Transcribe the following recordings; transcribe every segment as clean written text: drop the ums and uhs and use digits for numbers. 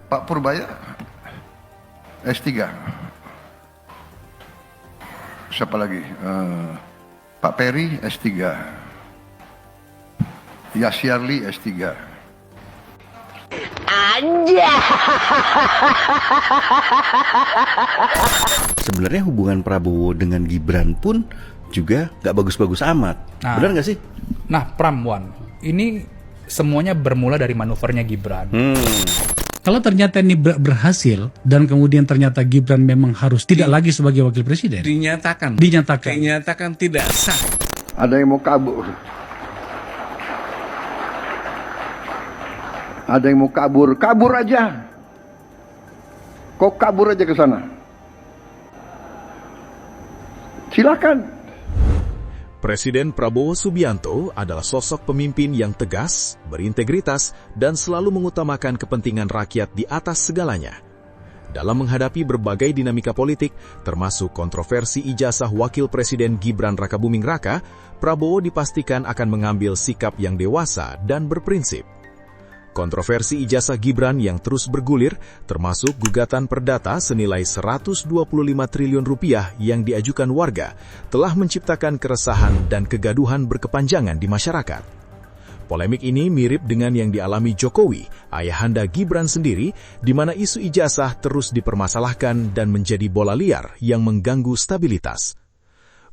Pak Purbaya S3. Siapa lagi? Pak Peri S3. Yasyarli S3. Aja. Sebenarnya hubungan Prabowo dengan Gibran pun juga gak bagus-bagus amat. Benar gak sih? Nah, Pramwan, ini semuanya bermula dari manuvernya Gibran. Kalau ternyata ini berhasil dan kemudian ternyata Gibran memang harus tidak lagi sebagai wakil presiden, dinyatakan tidak sah. Ada yang mau kabur. Ada yang mau kabur. Kabur aja. Kok kabur aja ke sana? Silakan. Presiden Prabowo Subianto adalah sosok pemimpin yang tegas, berintegritas, dan selalu mengutamakan kepentingan rakyat di atas segalanya. Dalam menghadapi berbagai dinamika politik, termasuk kontroversi ijazah Wakil Presiden Gibran Rakabuming Raka, Prabowo dipastikan akan mengambil sikap yang dewasa dan berprinsip. Kontroversi ijazah Gibran yang terus bergulir, termasuk gugatan perdata senilai 125 triliun rupiah yang diajukan warga, telah menciptakan keresahan dan kegaduhan berkepanjangan di masyarakat. Polemik ini mirip dengan yang dialami Jokowi, ayahanda Gibran sendiri, di mana isu ijazah terus dipermasalahkan dan menjadi bola liar yang mengganggu stabilitas.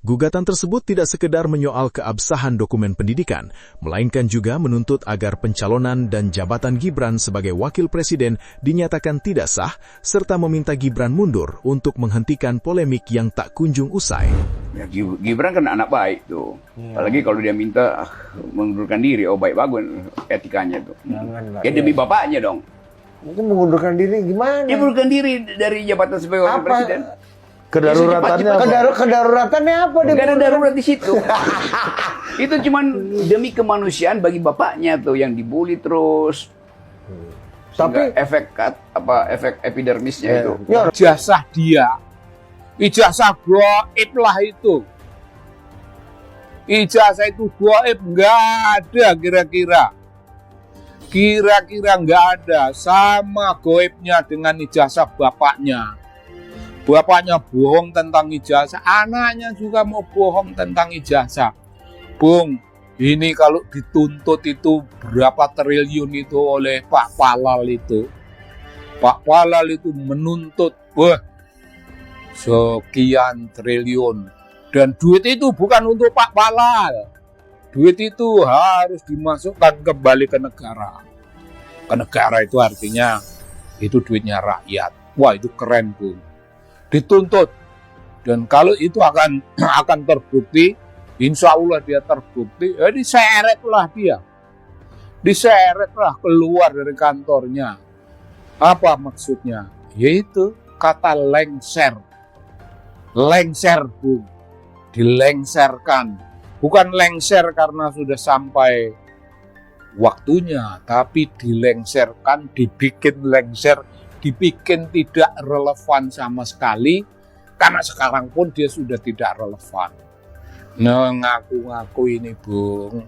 Gugatan tersebut tidak sekedar menyoal keabsahan dokumen pendidikan, melainkan juga menuntut agar pencalonan dan jabatan Gibran sebagai wakil presiden dinyatakan tidak sah, serta meminta Gibran mundur untuk menghentikan polemik yang tak kunjung usai. Ya, Gibran kan anak baik tuh, apalagi kalau dia minta mengundurkan diri, baik bagus etikanya tuh. Ya demi bapaknya dong. Itu mengundurkan diri gimana? Dia mengundurkan diri dari jabatan sebagai wakil presiden. Kedaruratannya apa? Gak ada darurat di situ. Itu cuman demi kemanusiaan bagi bapaknya tuh yang dibully terus. Tapi efek epidermisnya itu. Ijazah dia, ijazah gaib lah itu. Ijazah itu gaib, nggak ada kira-kira nggak ada, sama gaibnya dengan ijazah bapaknya. Bapaknya bohong tentang ijazah, anaknya juga mau bohong tentang ijazah. Bung, ini kalau dituntut itu berapa triliun itu oleh Pak Palal itu. Pak Palal itu menuntut, sekian triliun. Dan duit itu bukan untuk Pak Palal. Duit itu harus dimasukkan kembali ke negara. Ke negara itu artinya itu duitnya rakyat. Wah, itu keren, Bung. Dituntut, dan kalau itu akan terbukti, insya Allah dia terbukti, ya diseretlah keluar dari kantornya. Apa maksudnya? Yaitu kata lengser, Bung, dilengserkan, bukan lengser karena sudah sampai waktunya, tapi dilengserkan, dibikin lengser, dibikin tidak relevan sama sekali, karena sekarang pun dia sudah tidak relevan. Nah, ngaku-ngaku ini, Bung,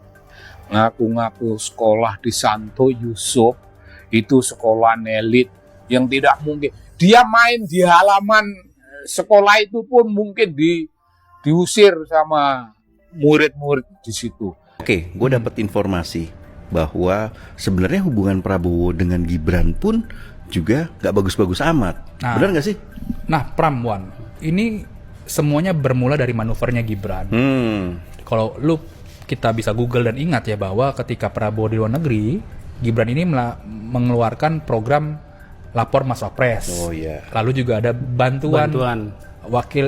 ngaku-ngaku sekolah di Santo Yusuf, itu sekolah elit yang tidak mungkin. Dia main di halaman sekolah itu pun mungkin diusir sama murid-murid di situ. Oke, gue dapat informasi bahwa sebenarnya hubungan Prabowo dengan Gibran pun juga gak bagus-bagus amat. Benar gak sih? Nah, Pramwan, ini semuanya bermula dari manuvernya Gibran. Kalau kita bisa Google dan ingat ya bahwa ketika Prabowo di luar negeri, Gibran ini mengeluarkan program lapor Mas Wapres. Lalu juga ada bantuan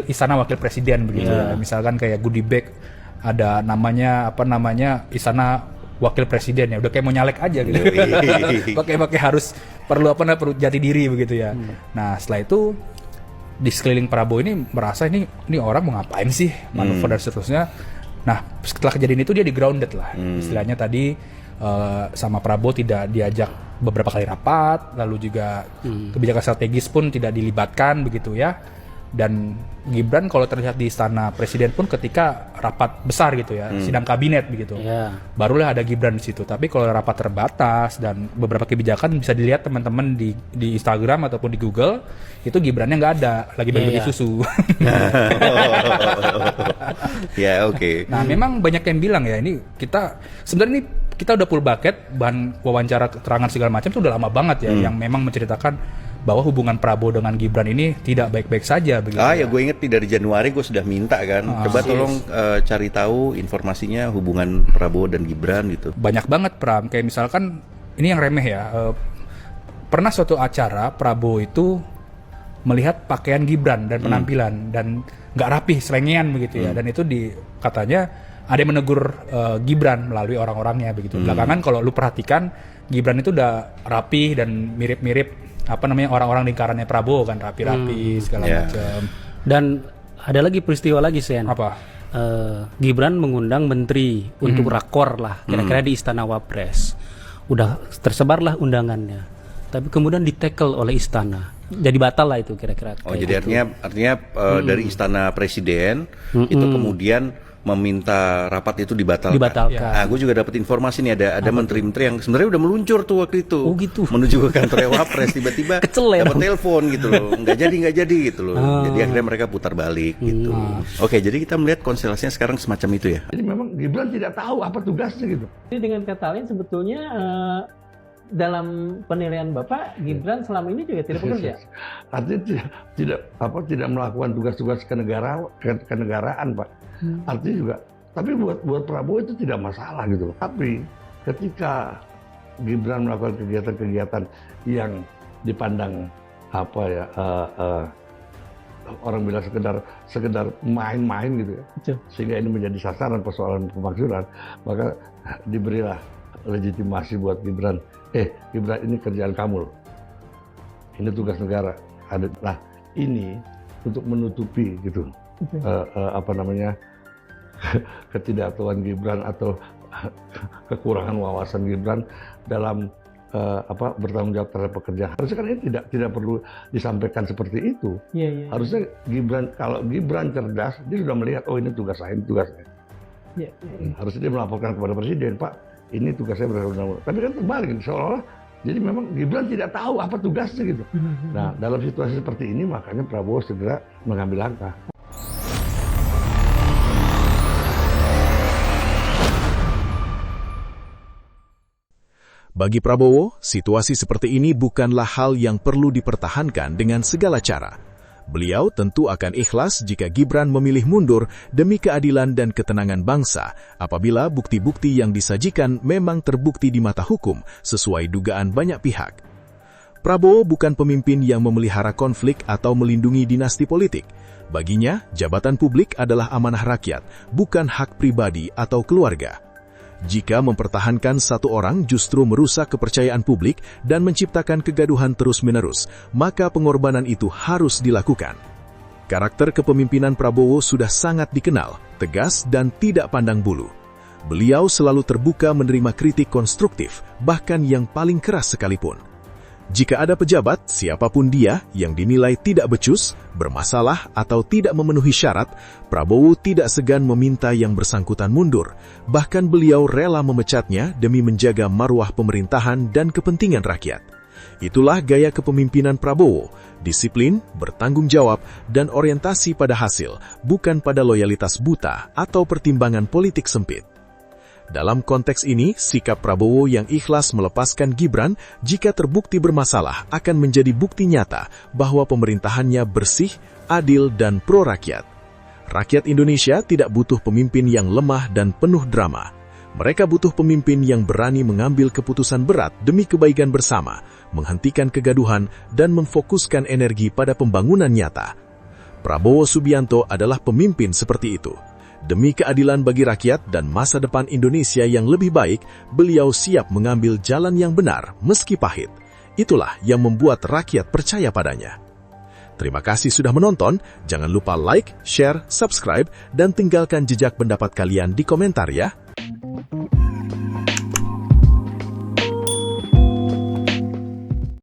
istana wakil presiden begitu ya. Misalkan kayak goodie bag, ada namanya istana wakil presiden ya, udah kayak mau nyalek aja gitu. Pakai harus perlu jati diri begitu ya. Nah setelah itu di sekeliling Prabowo ini merasa ini orang mau ngapain sih, manuver dan seterusnya. Nah setelah kejadian itu dia di grounded lah, istilahnya tadi sama Prabowo tidak diajak beberapa kali rapat, lalu juga kebijakan strategis pun tidak dilibatkan begitu ya. Dan Gibran kalau terlihat di istana presiden pun ketika rapat besar gitu ya, sidang kabinet begitu, barulah ada Gibran di situ. Tapi kalau rapat terbatas dan beberapa kebijakan bisa dilihat teman-teman di Instagram ataupun di Google, itu Gibrannya nggak ada, lagi bagi-bagi susu. Ya oke. Nah memang banyak yang bilang ya, ini kita sebenarnya kita udah full bucket, bahan wawancara, keterangan segala macam itu udah lama banget ya, yang memang menceritakan bahwa hubungan Prabowo dengan Gibran ini tidak baik-baik saja begitu. Ya gue inget dari Januari gue sudah minta kan, coba tolong cari tahu informasinya hubungan Prabowo dan Gibran gitu. Banyak banget Pram, kayak misalkan ini yang remeh ya, pernah suatu acara Prabowo itu melihat pakaian Gibran dan penampilan dan nggak rapi, selengean begitu ya, dan itu katanya ada yang menegur Gibran melalui orang-orangnya begitu. Belakangan kalau lu perhatikan Gibran itu udah rapi dan mirip-mirip orang-orang lingkarannya Prabowo kan, rapi-rapi segala macam. Dan ada lagi peristiwa lagi Sen. Apa? Gibran mengundang menteri untuk rakor lah, kira-kira di Istana Wapres. Udah tersebarlah undangannya. Tapi kemudian ditackle oleh istana. Jadi batal lah itu kira-kira. Jadi gitu. artinya dari Istana Presiden itu kemudian meminta rapat itu dibatalkan. Nah, gue juga dapat informasi nih ada menteri-menteri yang sebenarnya udah meluncur tuh waktu itu. Gitu. Menuju ke kantor Wapres, tiba-tiba dapat telepon gitu loh. Nggak jadi gitu loh. Jadi akhirnya mereka putar balik gitu. Oke, jadi kita melihat konstelasinya sekarang semacam itu ya. Jadi memang Gibran tidak tahu apa tugasnya gitu. Jadi dengan kata lain sebetulnya dalam penilaian Bapak, Gibran selama ini juga tidak bekerja. Artinya tidak melakukan tugas-tugas kenegaraan, Pak. Artinya juga, tapi buat Prabowo itu tidak masalah gitu. Tapi ketika Gibran melakukan kegiatan-kegiatan yang dipandang orang bilang sekedar main-main gitu ya, sehingga ini menjadi sasaran persoalan pemakzulan, maka diberilah legitimasi buat Gibran. Gibran, ini kerjaan kamu loh, ini tugas negara. Nah ini untuk menutupi gitu ketidaktahuan Gibran atau kekurangan wawasan Gibran dalam bertanggung jawab terhadap pekerjaan. Harusnya kan ini tidak perlu disampaikan seperti itu. Harusnya Gibran, kalau Gibran cerdas, dia sudah melihat, oh ini tugas saya, ini tugas saya. Harusnya dia melaporkan kepada presiden, Pak, ini tugas saya berdasarkan. Tapi kan terbalik, seolah-olah jadi memang Gibran tidak tahu apa tugasnya gitu. Nah, dalam situasi seperti ini makanya Prabowo segera mengambil langkah. Bagi Prabowo, situasi seperti ini bukanlah hal yang perlu dipertahankan dengan segala cara. Beliau tentu akan ikhlas jika Gibran memilih mundur demi keadilan dan ketenangan bangsa apabila bukti-bukti yang disajikan memang terbukti di mata hukum sesuai dugaan banyak pihak. Prabowo bukan pemimpin yang memelihara konflik atau melindungi dinasti politik. Baginya, jabatan publik adalah amanah rakyat, bukan hak pribadi atau keluarga. Jika mempertahankan satu orang justru merusak kepercayaan publik dan menciptakan kegaduhan terus-menerus, maka pengorbanan itu harus dilakukan. Karakter kepemimpinan Prabowo sudah sangat dikenal, tegas dan tidak pandang bulu. Beliau selalu terbuka menerima kritik konstruktif, bahkan yang paling keras sekalipun. Jika ada pejabat, siapapun dia, yang dinilai tidak becus, bermasalah, atau tidak memenuhi syarat, Prabowo tidak segan meminta yang bersangkutan mundur. Bahkan beliau rela memecatnya demi menjaga marwah pemerintahan dan kepentingan rakyat. Itulah gaya kepemimpinan Prabowo, disiplin, bertanggung jawab, dan orientasi pada hasil, bukan pada loyalitas buta atau pertimbangan politik sempit. Dalam konteks ini, sikap Prabowo yang ikhlas melepaskan Gibran jika terbukti bermasalah akan menjadi bukti nyata bahwa pemerintahannya bersih, adil, dan pro-rakyat. Rakyat Indonesia tidak butuh pemimpin yang lemah dan penuh drama. Mereka butuh pemimpin yang berani mengambil keputusan berat demi kebaikan bersama, menghentikan kegaduhan, dan memfokuskan energi pada pembangunan nyata. Prabowo Subianto adalah pemimpin seperti itu. Demi keadilan bagi rakyat dan masa depan Indonesia yang lebih baik, beliau siap mengambil jalan yang benar meski pahit. Itulah yang membuat rakyat percaya padanya. Terima kasih sudah menonton. Jangan lupa like, share, subscribe, dan tinggalkan jejak pendapat kalian di komentar ya.